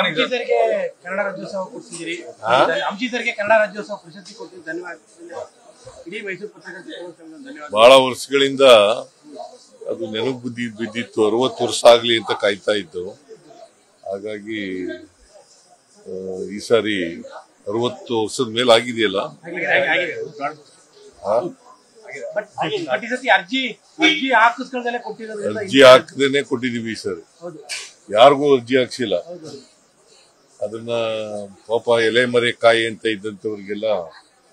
ಅಂಚಿಸರಿಗೆ ಕನ್ನಡ ರಾಜ್ಯೋತ್ಸವ ಕೊಡ್ತಿದ್ದೀರಿ, ಅಂಚಿಸರಿಗೆ ಕನ್ನಡ ರಾಜ್ಯೋತ್ಸವ ಪ್ರಶಸ್ತಿ ಕೊಡ್ತೀವಿ, ಧನ್ಯವಾದ. ಇಡೀ ಮೈಸೂರು ಪತ್ರಕರ್ತರ ಧನ್ಯವಾದ. ಬಹಳ ವರ್ಷಗಳಿಂದ ಅದು ನೆನಪು ಬಿದ್ದಿತ್ತು. 60 ವರ್ಷ ಆಗ್ಲಿ ಅಂತ ಕಾಯ್ತಾ ಇತ್ತು. ಹಾಗಾಗಿ ಈ ಸಾರಿ 60 ವರ್ಷದ ಮೇಲೆ ಆಗಿದೆಯಲ್ಲ. ಅರ್ಜಿ ಹಾಕದೇನೆ ಕೊಟ್ಟಿದೀವಿ ಈ ಸಾರಿ. ಯಾರಿಗೂ ಅರ್ಜಿ ಹಾಕ್ಸಿಲ್ಲ. ಅದನ್ನ ಪಾಪ ಎಲೆ ಮರೆ ಕಾಯಿ ಅಂತ ಇದ್ದಂತವ್ರಿಗೆಲ್ಲ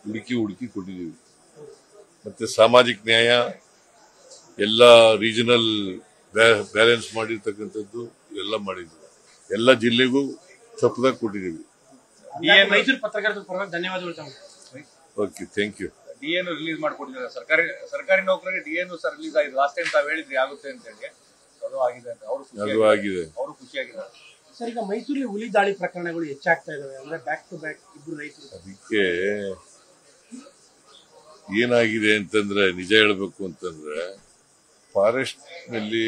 ಹುಡುಕಿ ಕೊಟ್ಟಿದೀವಿ. ಮತ್ತೆ ಸಾಮಾಜಿಕ ನ್ಯಾಯ ಎಲ್ಲ ರೀಜನಲ್ ಬ್ಯಾಲೆನ್ಸ್ ಮಾಡಿರ್ತಕ್ಕಂಥದ್ದು ಎಲ್ಲ ಮಾಡಿದ್ವಿ. ಎಲ್ಲ ಜಿಲ್ಲೆಗೂ ತಪ್ಪದಾಗ ಕೊಟ್ಟಿದೀವಿ. ಮೈಸೂರು ಪತ್ರಕರ್ತರ ಪರವಾಗಿ ಧನ್ಯವಾದಗಳು. Okay, thank you. ಡಿಎನ್ ರಿಲೀಸ್ ಮಾಡ್ಕೊಟ್ಟಿದ್ದಾರೆ. ಸರ್ಕಾರಿ ನೌಕರರಿಗೆ ಡಿಎನ್ ಸರ್ ರಿಲೀಸ್ ಆಗಿದೆ. ಲಾಸ್ಟ್ ಟೈಮ್ ತಾವು ಹೇಳಿದ್ರಿ ಆಗುತ್ತೆ ಅಂತ ಹೇಳಿ, ಅದು ಆಗಿದೆ ಅಂತ ಅವರು ಖುಷಿಯಾಗಿದ್ದಾರೆ. ಸರ್, ಈಗ ಮೈಸೂರಲ್ಲಿ ಹುಲಿ ದಾಳಿ ಪ್ರಕರಣಗಳು ಹೆಚ್ಚಾಗ್ತಾ ಇದಾವೆ, ಅಂದ್ರೆ ಬ್ಯಾಕ್ ಟು ಬ್ಯಾಕ್ ಇಬ್ರು ರೈತರು. ಅದಕ್ಕೆ ಏನಾಗಿದೆ ಅಂತಂದ್ರೆ, ನಿಜ ಹೇಳ್ಬೇಕು ಅಂತಂದ್ರೆ, ಫಾರೆಸ್ಟ್ ನಲ್ಲಿ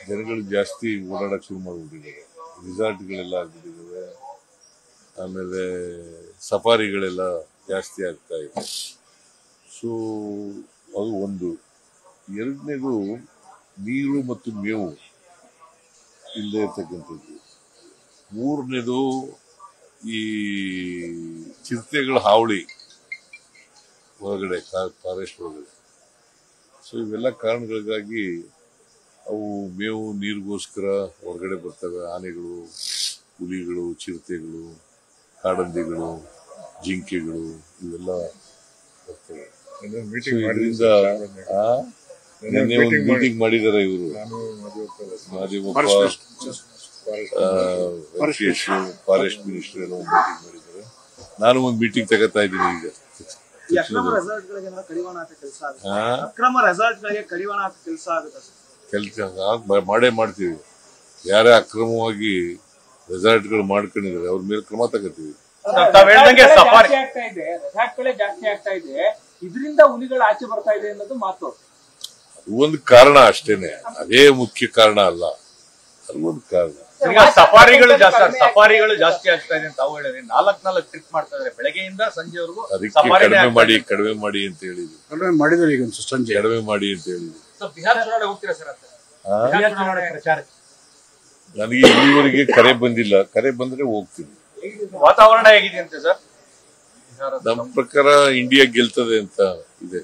ಜನಗಳು ಜಾಸ್ತಿ ಓಡಾಡಕ್ ಶುರು ಮಾಡ್ಬಿಟ್ಟಿದ್ದಾರೆ. ರಿಸಾರ್ಟ್ಗಳೆಲ್ಲ ಆಗ್ಬಿಟ್ಟಿದ್ದಾವೆ. ಆಮೇಲೆ ಸಫಾರಿಗಳೆಲ್ಲ ಜಾಸ್ತಿ ಆಗ್ತಾ ಇದೆ. ಸೊ ಅದು ಒಂದು. ಎರಡನೇದು, ನೀರು ಮತ್ತು ಮೇವು ಇಲ್ಲದೆ ಇರ್ತಕ್ಕಂಥದ್ದು. ಮೂರನೇದು, ಈ ಚಿರತೆಗಳ ಹಾವಳಿ ಹೊರಗಡೆ, ಫಾರೆಸ್ಟ್ ಒಳಗಡೆ. ಸೊ ಇವೆಲ್ಲ ಕಾರಣಗಳಿಗಾಗಿ ಅವು ಮೇವು ನೀರಿಗೋಸ್ಕರ ಹೊರಗಡೆ ಬರ್ತವೆ. ಆನೆಗಳು, ಹುಲಿಗಳು, ಚಿರತೆಗಳು, ಕಾಡಂದಿಗಳು, ಜಿಂಕೆಗಳು ಇವೆಲ್ಲ ಬರ್ತವೆ. ಇದರಿಂದ ಮೀಟಿಂಗ್ ಮಾಡಿದ್ದಾರೆ ಇವರು, ಫಾರೆಸ್ಟ್ ಮಿನಿಸ್ಟರ್ ಏನೋ ಮೀಟಿಂಗ್ ಮಾಡಿದ್ದಾರೆ. ನಾನು ಒಂದು ಮೀಟಿಂಗ್ ತಗೋತಾ ಇದ್ದೀನಿ ಈಗ. ಕೆಲಸ ಮಾಡೇ ಮಾಡ್ತೀವಿ. ಯಾರೇ ಅಕ್ರಮವಾಗಿ ರೆಸಾರ್ಟ್ಗಳು ಮಾಡ್ಕೊಂಡಿದ್ದಾರೆ ಅವ್ರ ಮೇಲೆ ಕ್ರಮ ತಗೋತೀವಿ. ಇದರಿಂದ ಹುಲಿಗಳು ಆಚೆ ಬರ್ತಾ ಇದೆ ಅನ್ನೋದು ಮಾತು. ಒಂದು ಕಾರಣ ಅಷ್ಟೇನೆ, ಅದೇ ಮುಖ್ಯ ಕಾರಣ ಅಲ್ಲ, ಅದು ಒಂದು ಕಾರಣ. ಈಗ ಸಫಾರಿಗಳು ಜಾಸ್ತಿ ಆಗ್ತಾ ಇದೆ ಅಂತ ತಾವು ಹೇಳಿದ್ರಿ. 4 ಟ್ರಿಪ್ ಮಾಡ್ತಾ ಇದ್ದಾರೆ ಬೆಳಗ್ಗೆಯಿಂದ ಸಂಜೆವರೆಗೂ. ಅದಕ್ಕೆ ಕಡಿಮೆ ಮಾಡಿ ಅಂತ ಹೇಳಿದ್ವಿ. ಕಡಿಮೆ ಮಾಡಿದ್ರೆ ಈಗ ಸಂಜೆ ಕಡಿಮೆ ಮಾಡಿ ಅಂತ ಹೇಳಿದ್ವಿ. ಬಿಹಾರ ಚುನಾವಣೆ ಹೋಗ್ತೀರಾ ಸರ್? ಪ್ರಚಾರಕ್ಕೆ ನನಗೆ ಇಲ್ಲಿವರೆಗೆ ಕರೆ ಬಂದಿಲ್ಲ. ಕರೆ ಬಂದ್ರೆ ಹೋಗ್ತೀನಿ. ವಾತಾವರಣ ಹೇಗಿದೆಯಂತೆ ಸರ್? ನಮ್ಮ ಪ್ರಕಾರ ಇಂಡಿಯಾ ಗೆಲ್ತದೆ ಅಂತ ಇದೆ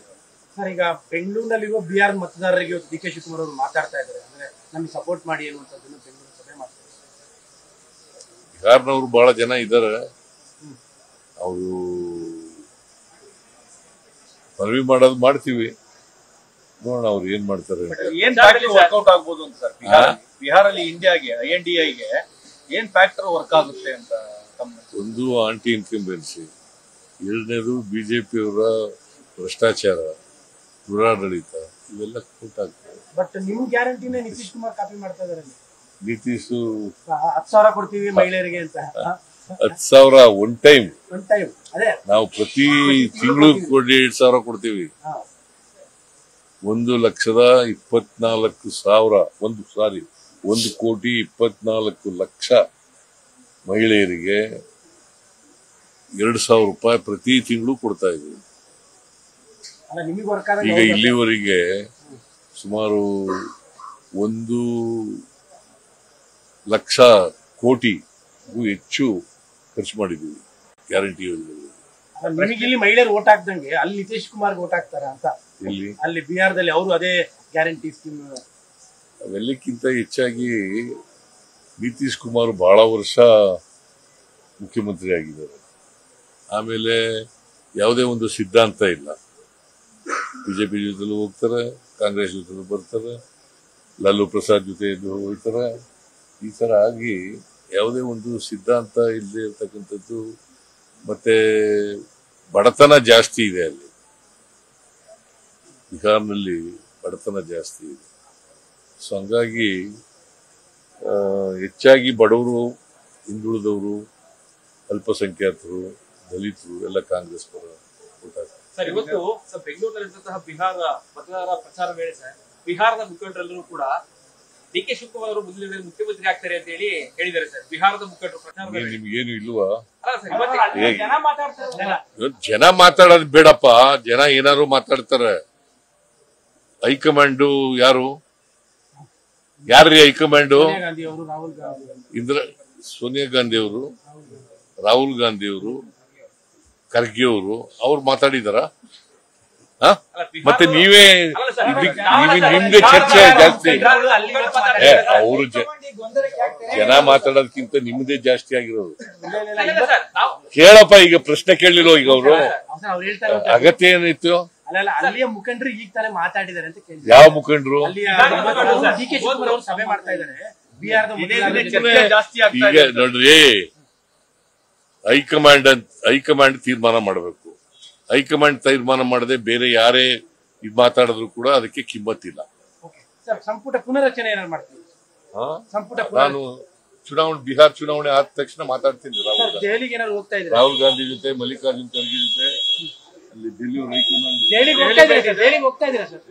ಸರ್. ಈಗ ಬೆಂಗಳೂರಿನಲ್ಲಿರುವ ಬಿಹಾರ್ ಮತದಾರರಿಗೆ ಡಿ.ಕೆ. ಶಿವಕುಮಾರ್ ಅವರು ಮಾತಾಡ್ತಾ ಇದ್ದಾರೆ, ಅಂದ್ರೆ ನಮಗೆ ಸಪೋರ್ಟ್ ಮಾಡಿ ಅನ್ನುವಂಥದ್ದನ್ನು ಬೆಂಗಳೂರು ಸಭೆ ಮಾಡ್ತಾರೆ. ಬಿಹಾರ್ನವ್ರು ಬಹಳ ಜನ ಇದ್ದಾರೆ. ಅವರು ಮನವಿ ಮಾಡೋದು ಮಾಡ್ತೀವಿ, ನೋಡೋಣ ಅವ್ರು ಏನ್ ಮಾಡ್ತಾರೆ. ಏನ್ ವರ್ಕೌಟ್ ಆಗ್ಬೋದು ಅಂತ ಸರ್? ಬಿಹಾರಲ್ಲಿ ಇಂಡಿಯಾಗೆ INDI-ಗೆ ಏನ್ ಫ್ಯಾಕ್ಟರ್ ವರ್ಕ್ ಆಗುತ್ತೆ ಅಂತ? ಒಂದು ಆಂಟಿ ಇನ್ಕಂಬೆನ್ಸಿ, ಎರಡನೇದು ಬಿಜೆಪಿಯವರ ಭ್ರಷ್ಟಾಚಾರ, ದುರಾಡಳಿತ, ಇವೆಲ್ಲ ಕೂಟಾಗ್ತವೆ. ಬಟ್ ನಿಮ್ ಗ್ಯಾರಂಟಿನೇ ನಿತೀಶ್ ಕುಮಾರ್ ಕಾಪಿ ಮಾಡ್ತಾ ಇದಾರೆ. ನಿತೀಶ್ 10,000 ಕೊಡ್ತೀವಿ ಮಹಿಳೆಯರಿಗೆ ಅಂತ. 10,000 ಒನ್ ಟೈಮ್. ಅದೇ ನಾವು ಪ್ರತಿ ತಿಂಗಳು 2,000 ಕೊಡ್ತೀವಿ. 1,24,000 1,24,00,000 ಮಹಿಳೆಯರಿಗೆ 2,000 ರೂಪಾಯಿ ಪ್ರತಿ ತಿಂಗಳು ಕೊಡ್ತಾ ಇದ್ದೀವಿ. ಈಗ ಇಲ್ಲಿವರೆಗೆ ಸುಮಾರು 1,00,00,000 ಹೆಚ್ಚು ಖರ್ಚು ಮಾಡಿದ್ದೀವಿ ಗ್ಯಾರಂಟಿ ಯೋಜನೆಗಳು. ಇಲ್ಲಿ ಮಹಿಳೆಯರು ಓಟ್ ಹಾಕ್ದಂಗೆ ಅಲ್ಲಿ ನಿತೀಶ್ ಕುಮಾರ್ ಓಟ್ ಹಾಕ್ತಾರ ಅಂತ ಅಲ್ಲಿ ಬಿಹಾರದಲ್ಲಿ ಅವರು ಅದೇ ಗ್ಯಾರಂಟಿ ಸ್ಕೀಮ್. ಅವೆಲ್ಲಕ್ಕಿಂತ ಹೆಚ್ಚಾಗಿ ನಿತೀಶ್ ಕುಮಾರ್ ಬಹಳ ವರ್ಷ ಮುಖ್ಯಮಂತ್ರಿ ಆಗಿದ್ದಾರೆ. ಆಮೇಲೆ ಯಾವುದೇ ಒಂದು ಸಿದ್ಧಾಂತ ಇಲ್ಲ. ಬಿಜೆಪಿ ಜೊತೆಲೂ ಹೋಗ್ತಾರೆ, ಕಾಂಗ್ರೆಸ್ ಜೊತೆಲೂ ಬರ್ತಾರೆ, ಲಾಲೂ ಪ್ರಸಾದ್ ಜೊತೆ ಹೋಗ್ತಾರೆ. ಈ ತರ ಆಗಿ ಯಾವುದೇ ಒಂದು ಸಿದ್ಧಾಂತ ಇಲ್ಲದೆ ಇರ್ತಕ್ಕಂಥದ್ದು. ಮತ್ತೆ ಬಡತನ ಜಾಸ್ತಿ ಇದೆ ಅಲ್ಲಿ, ಬಿಹಾರ್ನಲ್ಲಿ ಬಡತನ ಜಾಸ್ತಿ ಇದೆ. ಸೊ ಹಂಗಾಗಿ ಹೆಚ್ಚಾಗಿ ಬಡವರು, ಹಿಂದುಳಿದವರು, ಅಲ್ಪಸಂಖ್ಯಾತರು, ದಲಿತರು ಎಲ್ಲ ಕಾಂಗ್ರೆಸ್ ಪರ ಓಟ್ ಹಾಕ್ತಾರೆ. ಸರ್, ಇವತ್ತು ಬೆಂಗಳೂರಿನಲ್ಲಿರುವಂತಹ ಬಿಹಾರ ಮತದಾರರ ಪ್ರಚಾರ ವೇಳೆ ಸರ್, ಬಿಹಾರದ ಮುಖಂಡರೆಲ್ಲರೂ ಕೂಡ ಡಿ.ಕೆ. ಶಿವಕುಮಾರ್ ಅವರು ಮುಂದಿನ ದಿನಗಳಲ್ಲಿ ಮುಖ್ಯಮಂತ್ರಿ ಆಗ್ತಾರೆ ಅಂತ ಹೇಳಿ ಹೇಳಿದ್ದಾರೆ ಸರ್. ಬಿಹಾರದ ಮುಖಂಡರು ಪ್ರಚಾರದಲ್ಲಿ. ನಿಮ್ಗೇನು ಇಲ್ವಾ? ಅಲ್ಲ ಸರ್, ಇವತ್ತೇ ಜನ ಮಾತಾಡ್ತಾರೆ. ಜನ ಮಾತಾಡೋದು ಬೇಡಪ್ಪ, ಜನ ಏನಾದ್ರು ಮಾತಾಡ್ತಾರೆ. ಹೈಕಮಾಂಡು ಯಾರ್ರೀ ಹೈಕಮಾಂಡು? ಸೋನಿಯಾ ಗಾಂಧಿ ಅವರು, ರಾಹುಲ್ ಗಾಂಧಿ, ಸೋನಿಯಾ ಗಾಂಧಿ ಅವರು, ರಾಹುಲ್ ಗಾಂಧಿ ಅವರು, ಖರ್ಗೆ ಅವರು, ಅವ್ರು ಮಾತಾಡಿದಾರ? ಮತ್ತೆ ನೀವೇ ನಿಮ್ದೇ ಚರ್ಚೆ ಜಾಸ್ತಿ. ಅವರು ಜನ ಮಾತಾಡೋದಕ್ಕಿಂತ ನಿಮ್ದೇ ಜಾಸ್ತಿ ಆಗಿರೋದು. ಕೇಳಪ್ಪ, ಈಗ ಪ್ರಶ್ನೆ ಕೇಳಿರೋ ಈಗ ಅವರು ಅವ್ರು ಹೇಳ್ತಾರೆ ಅಗತ್ಯ ಏನಿತ್ತು? ಅಲ್ಲ ಅಲ್ಲಿಯ ಮುಖಂಡರು ಈಗ ತಾನೇ ಮಾತಾಡಿದ್ದಾರೆ ಅಂತ ಕೇಳಿ. ಯಾವ ಮುಖಂಡರು? ಡಿ.ಕೆ. ಶಿವಕುಮಾರ್ ಅವರು ಸಭೆ ಮಾಡ್ತಾ ಇದ್ದಾರೆ. ಬಿಹಾರದ ಜಾಸ್ತಿ ಆಗ್ತಾ ಈಗ ನೋಡ್ರಿ, ಹೈಕಮಾಂಡ್ ತೀರ್ಮಾನ ಮಾಡಬೇಕು. ಹೈಕಮಾಂಡ್ ತೀರ್ಮಾನ ಮಾಡದೆ ಬೇರೆ ಯಾರೇ ಇದ್ ಮಾತಾಡಿದ್ರು ಕೂಡ ಅದಕ್ಕೆ ಕಿಮ್ಮತ್ತಿಲ್ಲ. ಸಂಪುಟ ಪುನರಚನೆ ಏನಾದ್ರು ಮಾಡ್ತೀವಿ? ಸಂಪುಟ ನಾನು ಬಿಹಾರ ಚುನಾವಣೆ ಆದ ತಕ್ಷಣ ಮಾತಾಡ್ತೀನಿ. ದೆಹಲಿಗೆ ಏನಾದ್ರು ಹೋಗ್ತಾ ಇದ್ದಾರೆ? ರಾಹುಲ್ ಗಾಂಧಿ ಜೊತೆ, ಮಲ್ಲಿಕಾರ್ಜುನ್ ಖರ್ಗೆ ಜೊತೆ ಅಲ್ಲಿ ದಿಲ್ಲಿ ಹೈಕಮಾಂಡ್ ದೆಹಲಿಗೆ ಹೋಗ್ತಾ ಇದ್ದೀರಾ ಸರ್?